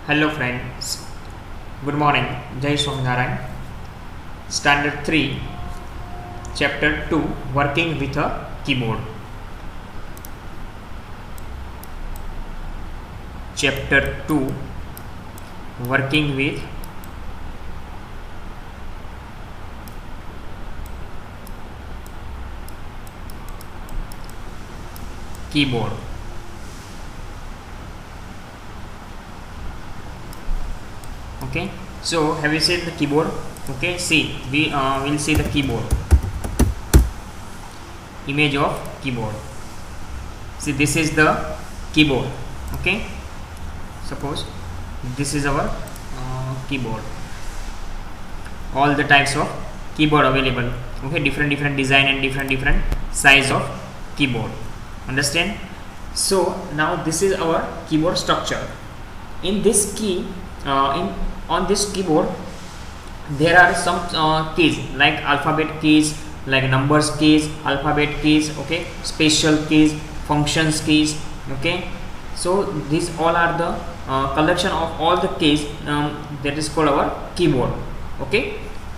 Hello friends, good morning. Jai Swaminarayan. Standard 3, Chapter 2, Working with a Keyboard. Chapter 2, Working with Keyboard. Okay, so have you seen the keyboard? Okay, see, we will see the keyboard, image of keyboard. See, this is the keyboard. Okay, suppose this is our keyboard. All the types of keyboard available. Okay, different design and different size of keyboard. Understand? So now this is our keyboard structure. In this key, on this keyboard there are some keys like alphabet keys, like numbers keys, alphabet keys, okay, special keys, functions keys. Okay, so these all are the collection of all the keys that is called our keyboard. Okay,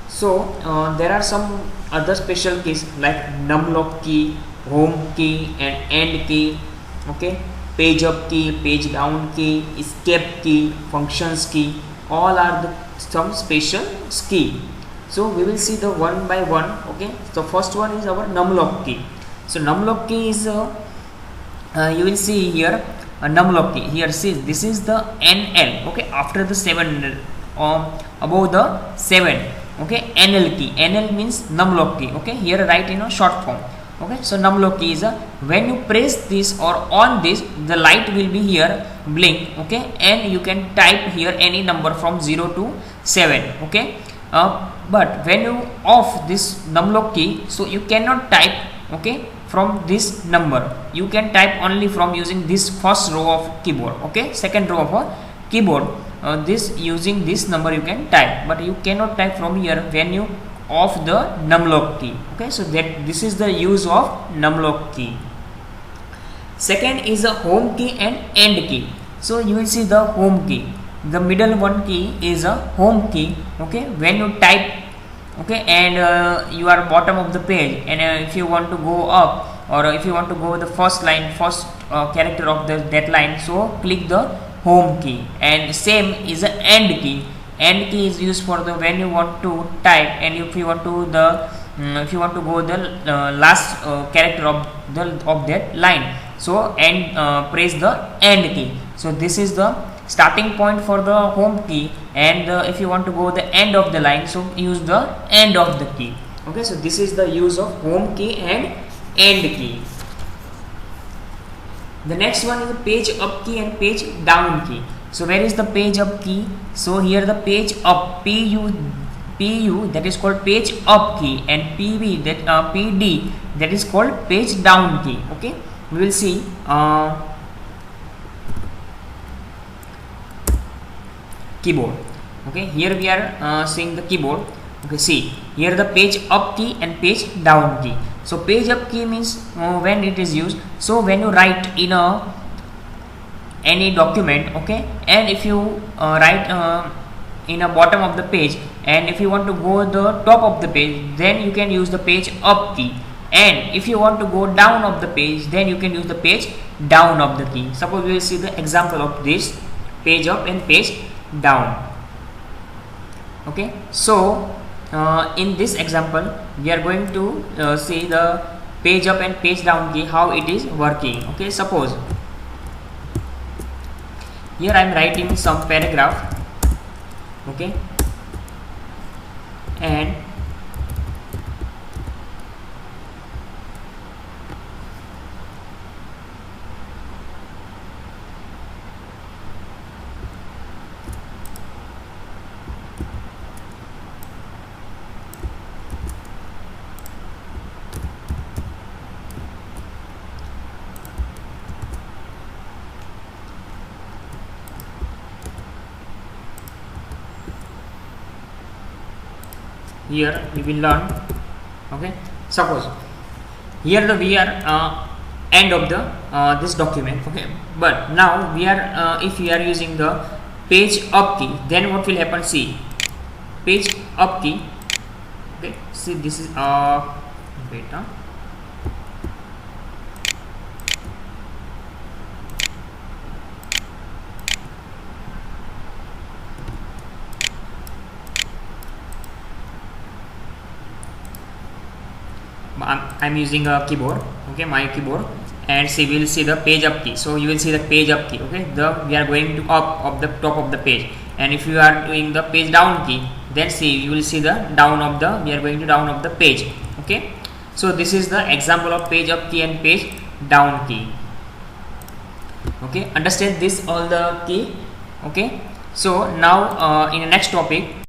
so there are some other special keys like numlock key, home key and end key. Okay, page up key, page down key, escape key, functions key, all are the some special key. So we will see the one by one. Okay, so first one is our numlock key. So numlock key is you will see here a numlock key. Here see, this is the NL. Okay, after the 7 above the 7. Okay, NL key. NL means numlock key. Okay, here write in a short form. Okay, so numlock key is when you press this or on this, the light will be here blink. Okay, and you can type here any number from 0 to 7. Okay, but when you off this numlock key, so you cannot type, okay, from this number. You can type only from using this first row of keyboard. Okay, second row of a keyboard, this using this number you can type, but you cannot type from here when you off the numlock key. Okay, so that this is the use of numlock key. Second is a home key and end key. So you will see the home key, the middle one key is a home key. Okay, when you type, okay, and you are bottom of the page, and if you want to go up or if you want to go the first line, first character of that line, so click the home key. And same is a end key. End key is used for the when you want to type, and if you want to the if you want to go the last character of that line, so and press the end key. So this is the starting point for the home key, and if you want to go the end of the line, so use the end of the key. Okay, so this is the use of home key and end key. The next one is the page up key and page down key. So where is the page up key? So here the page up, PU that is called page up key, and PB that PD that is called page down key. Okay, we will see keyboard. Okay, here we are seeing the keyboard. Okay, see here the page up key and page down key. So page up key means when it is used, so when you write in a any document, okay, and if you write in a bottom of the page, and if you want to go the top of the page, then you can use the page up key, and if you want to go down of the page, then you can use the page down of the key. Suppose we will see the example of this page up and page down. Okay, so in this example we are going to see the page up and page down key, how it is working. Okay, suppose here I am writing some paragraph. Okay, and here we will learn. Okay, suppose here we are end of the this document. Okay, but now we are if we are using the page up key, then what will happen? See, page up key. Okay, see this is beta. I'm using a keyboard, okay, my keyboard, and see, we will see the page up key. So you will see the page up key, okay, we are going to up of the top of the page, and if you are doing the page down key, then see, you will see the down of the, we are going to down of the page, okay. So this is the example of page up key and page down key, okay. Understand this all the key, okay. So now in the next topic